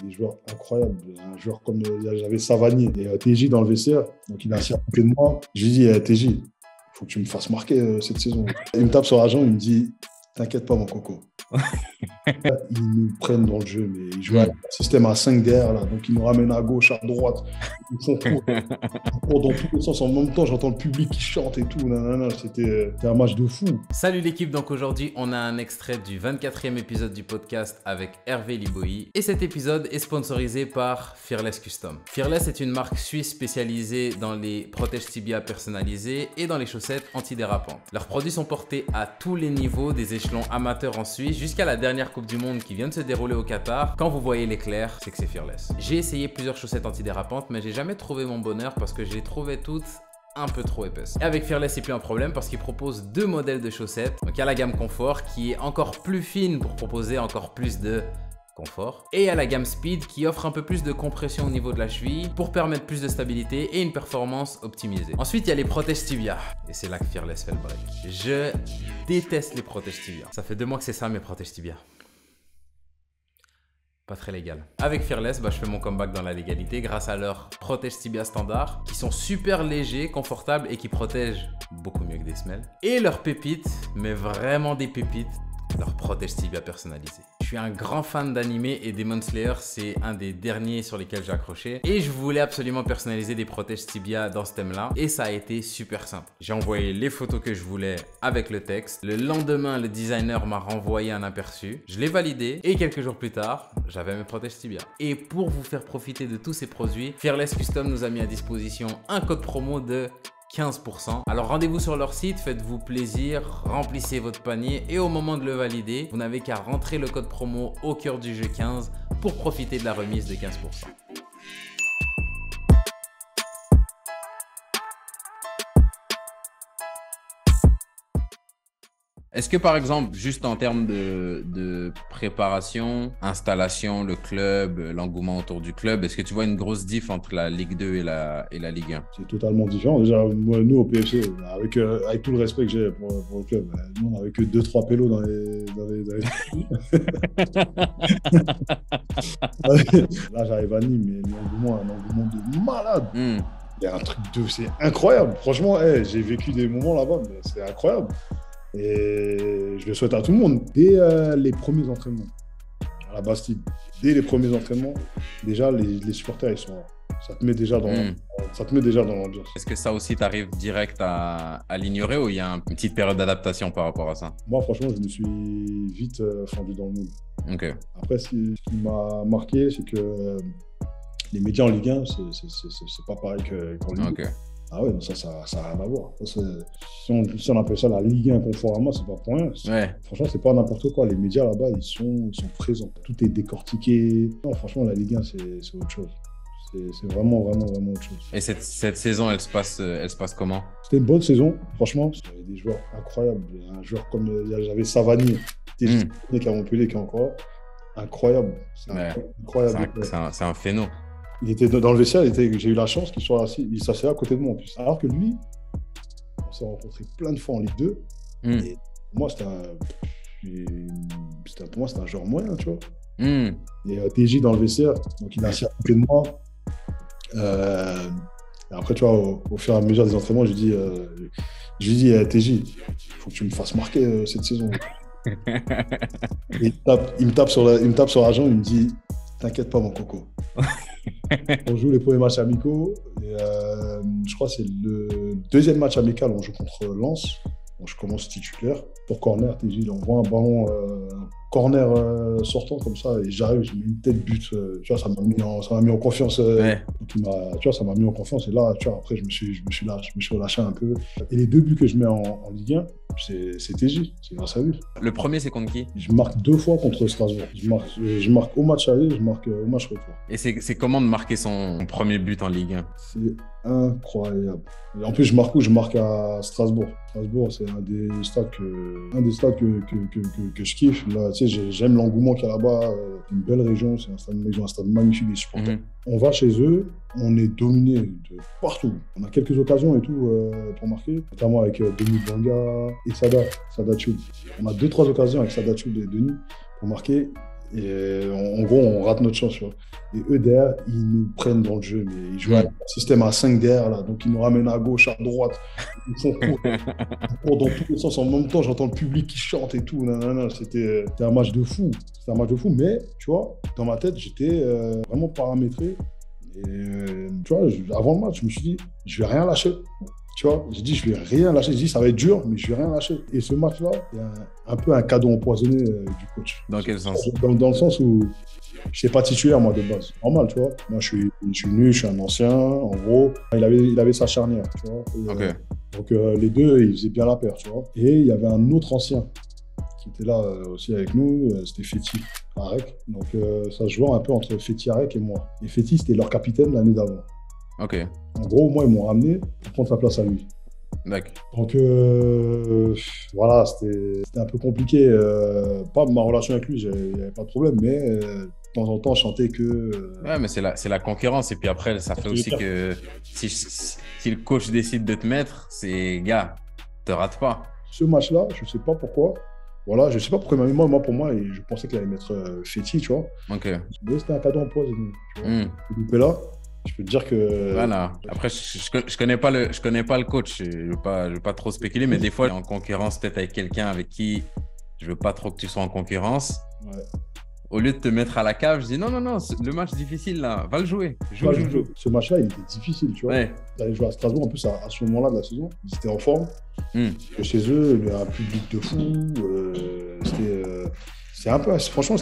des joueurs incroyables. Un joueur comme j'avais Savanier et TJ dans le vestiaire. Donc il est assis à côté de moi. Je lui dis, TJ, il faut que tu me fasses marquer cette saison. Il me tape sur la jambe, il me dit, t'inquiète pas, mon coco. Ils nous prennent dans le jeu, mais ils jouent un système à 5 derrière, là, donc ils nous ramènent à gauche, à droite, ils font court dans tous les sens. En même temps, j'entends le public qui chante et tout. C'était un match de fou. Salut l'équipe, donc aujourd'hui on a un extrait du 24e épisode du podcast avec Hervé Liboy et cet épisode est sponsorisé par Fearless Custom. Fearless est une marque suisse spécialisée dans les protèges tibia personnalisés et dans les chaussettes antidérapantes. Leurs produits sont portés à tous les niveaux, des échelons amateurs en Suisse jusqu'à la dernière Coupe du Monde qui vient de se dérouler au Qatar. Quand vous voyez l'éclair, c'est que c'est Fearless. J'ai essayé plusieurs chaussettes antidérapantes, mais j'ai jamais trouvé mon bonheur parce que je les trouvais toutes un peu trop épaisse. Et avec Fearless, c'est plus un problème parce qu'il propose deux modèles de chaussettes. Donc il y a la gamme confort qui est encore plus fine pour proposer encore plus de confort. Et il y a la gamme speed qui offre un peu plus de compression au niveau de la cheville pour permettre plus de stabilité et une performance optimisée. Ensuite, il y a les protèges tibia. Et c'est là que Fearless fait le break. Je déteste les protèges tibia. Ça fait 2 mois que c'est ça mes protèges tibia. Pas très légal. Avec Fearless, je fais mon comeback dans la légalité grâce à leurs protèges tibia standards qui sont super légers, confortables et qui protègent beaucoup mieux que des semelles. Et leurs pépites, mais vraiment des pépites, leurs protèges tibia personnalisés. Je suis un grand fan d'anime et Demon Slayer, c'est un des derniers sur lesquels j'ai accroché. Et je voulais absolument personnaliser des protèges tibia dans ce thème-là. Et ça a été super simple. J'ai envoyé les photos que je voulais avec le texte. Le lendemain, le designer m'a renvoyé un aperçu. Je l'ai validé et quelques jours plus tard, j'avais mes protèges tibia. Et pour vous faire profiter de tous ces produits, Fearless Custom nous a mis à disposition un code promo de 15%. Alors rendez-vous sur leur site, faites-vous plaisir, remplissez votre panier et au moment de le valider, vous n'avez qu'à rentrer le code promo au cœur du jeu 15 pour profiter de la remise de 15%. Est-ce que par exemple, juste en termes de préparation, installation, le club, l'engouement autour du club, est-ce que tu vois une grosse diff entre la Ligue 2 et la Ligue 1? C'est totalement différent. Déjà, nous au PFC, avec tout le respect que j'ai pour le club, nous on n'avait que 2-3 pélos dans les... Là, j'arrive à Nîmes, mais l'engouement, un engouement de malade. Il y a un truc de... C'est incroyable. Franchement, j'ai vécu des moments là-bas, mais c'est incroyable. Et je le souhaite à tout le monde. Dès les premiers entraînements à la Bastide, dès les premiers entraînements, déjà les supporters ils sont là. Ça te met déjà dans l'ambiance. Est-ce que ça aussi t'arrive direct à l'ignorer ou il y a une petite période d'adaptation par rapport à ça? Moi franchement je me suis vite fondu dans le mood. Okay. Après ce qui m'a marqué c'est que les médias en Ligue 1 c'est pas pareil qu'en Ligue 2. Okay. Ah ouais, ça n'a rien à voir. Si on appelle ça la Ligue 1 Conforama, c'est pas pour rien. Ouais. Franchement, c'est pas n'importe quoi. Les médias là-bas, ils sont présents. Tout est décortiqué. Non, franchement, la Ligue 1, c'est autre chose. C'est vraiment autre chose. Et cette saison, elle se passe comment? C'était une bonne saison, franchement. Il y avait des joueurs incroyables. Un joueur comme j'avais Savanier, qui est à Montpellier, qui est encore incroyable. Incroyable. C'est un phéno. Il était dans le vestiaire, j'ai eu la chance qu'il soit assis, il s'asseyait à côté de moi en plus. Alors que lui, on s'est rencontrés plein de fois en Ligue 2. Et pour moi, c'était un joueur moyen, tu vois. Et TJ dans le vestiaire, donc il est assis à côté de moi. Et après, tu vois, au fur et à mesure des entraînements, je lui dis TJ, il faut que tu me fasses marquer cette saison. Et il me tape sur la jambe, il me dit, t'inquiète pas, mon coco. On joue les premiers matchs amicaux. Et, je crois que c'est le deuxième match amical. On joue contre Lens. Donc, je commence titulaire. Pour corner, TJ, il envoie un ballon corner sortant comme ça. Et j'arrive, je mets une tête but. Tu vois, ça m'a mis en confiance. Ouais. Tu vois, ça m'a mis en confiance. Et là, tu vois, après, je me suis relâché un peu. Et les 2 buts que je mets en Ligue 1, c'est TJ, c'est grâce à lui. Le premier, c'est contre qui? Je marque 2 fois contre Strasbourg. Je marque au match aller, je marque au match retour. Et c'est comment de marquer son premier but en Ligue 1? C'est incroyable. Et en plus, je marque à Strasbourg. Strasbourg, c'est un des stades que je kiffe. Là, tu sais, j'aime l'engouement qu'il y a là-bas. C'est une belle région, c'est un stade magnifique des supporters. On va chez eux, on est dominé de partout. On a quelques occasions et tout pour marquer, notamment avec Denis Banga et Sada Choud. On a 2-3 occasions avec Sada Choud et Denis pour marquer. Et en gros, on rate notre chance, tu vois. Et eux, derrière, ils nous prennent dans le jeu. Mais ils jouent à un système à 5 derrière, là. Donc, ils nous ramènent à gauche, à droite. Ils font court, dans tous les sens. En même temps, j'entends le public qui chante et tout. Nanana. C'était un match de fou. C'était un match de fou. Mais, tu vois, dans ma tête, j'étais vraiment paramétré. Et, tu vois, avant le match, je me suis dit, je vais rien lâcher. Tu vois, j'ai dit, je vais rien lâcher. J'ai dit, ça va être dur, mais je vais rien lâcher. Et ce match-là, il y a un peu un cadeau empoisonné du coach. Dans quel sens? Dans le sens où je n'étais pas titulaire, moi, de base. Normal, tu vois. Moi, je suis venu, je suis un ancien. En gros, il avait sa charnière, tu vois. Et, donc, les deux, ils faisaient bien la paire, tu vois. Et il y avait un autre ancien qui était là aussi avec nous. C'était Fethi Arek. Donc, ça se jouait un peu entre Fethi Arek et moi. Et Fethi, c'était leur capitaine l'année d'avant. Ok. En gros, moi, ils m'ont ramené pour prendre sa place à lui. D'accord. Donc, voilà, c'était un peu compliqué. Pas ma relation avec lui, il n'y avait pas de problème, mais de temps en temps, je sentais que... Ouais, mais c'est la concurrence. Et puis après, ça fait aussi que si le coach décide de te mettre, c'est, gars, te rate pas. Ce match-là, je ne sais pas pourquoi. Voilà, je ne sais pas pourquoi, mais moi, pour moi, je pensais qu'il allait mettre Fethi, tu vois. Ok. Mais c'était un cadeau empoisonné, tu vois. Là, je peux te dire que... Voilà. Après, je connais pas le coach. Je veux pas trop spéculer, mais des fois, en concurrence peut-être avec quelqu'un avec qui je veux pas trop que tu sois en concurrence. Ouais. Au lieu de te mettre à la cave, je dis non, le match difficile là, va le jouer. Joue. Ce match-là, il était difficile, tu vois. Ouais. D'aller jouer à Strasbourg, en plus, à ce moment-là de la saison, ils étaient en forme. Chez eux, il y a un public de fou. C'était un peu... Franchement,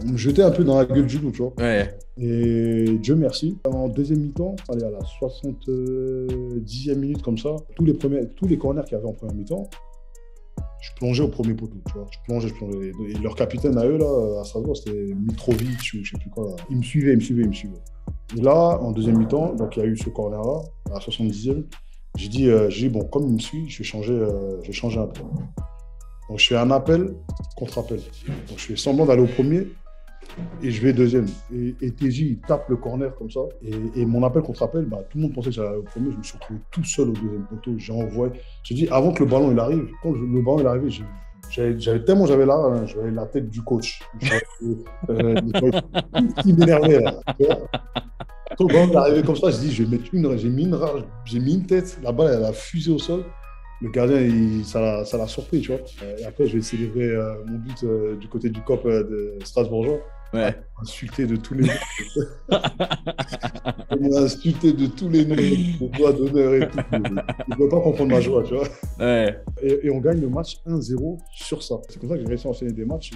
on me jetait un peu dans la gueule du loup, tu vois. Ouais. Et Dieu merci. En deuxième mi-temps, allez, à la 70e minute, comme ça, tous les corners qu'il y avait en première mi-temps, je plongeais au premier poteau, tu vois. Je plongeais. Et leur capitaine à eux, là, à Strasbourg, c'était Mitrovic ou je sais plus quoi. Là. Ils me suivaient. Et là, en deuxième mi-temps, donc il y a eu ce corner-là, à la 70e. J'ai dit, bon, comme il me suit, je vais changer un peu. Donc, je fais un appel, contre-appel. Donc, je fais semblant d'aller au premier et je vais deuxième. Et TJ, il tape le corner comme ça. Et mon appel contre-appel, bah, tout le monde pensait que j'allais au premier. Je me suis retrouvé tout seul au deuxième poteau. J'ai envoyé. Je dis, avant que le ballon il arrive, quand le ballon il arrivé, j'avais la tête du coach. Il m'énervait là. Quand le ballon est arrivé comme ça, j'ai mis une tête. La balle, elle a fusé au sol. Le gardien, ça l'a surpris, tu vois. Et après, je vais célébrer mon but du côté du COP de Strasbourgeois. Ouais. Insulté de tous les noms. On m'a insulté de tous les noms, de doigts d'honneur et tout. Je ne peux pas comprendre ma joie, tu vois. Ouais. Et on gagne le match 1-0 sur ça. C'est comme ça que j'ai réussi à enchaîner des matchs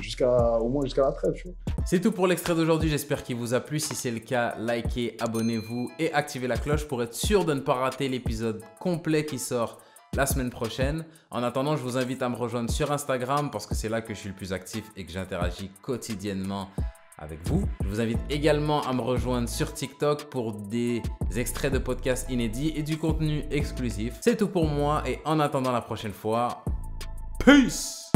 au moins jusqu'à la trêve, tu vois. C'est tout pour l'extrait d'aujourd'hui. J'espère qu'il vous a plu. Si c'est le cas, likez, abonnez-vous et activez la cloche pour être sûr de ne pas rater l'épisode complet qui sort la semaine prochaine. En attendant, je vous invite à me rejoindre sur Instagram parce que c'est là que je suis le plus actif et que j'interagis quotidiennement avec vous. Je vous invite également à me rejoindre sur TikTok pour des extraits de podcasts inédits et du contenu exclusif. C'est tout pour moi et en attendant la prochaine fois, peace!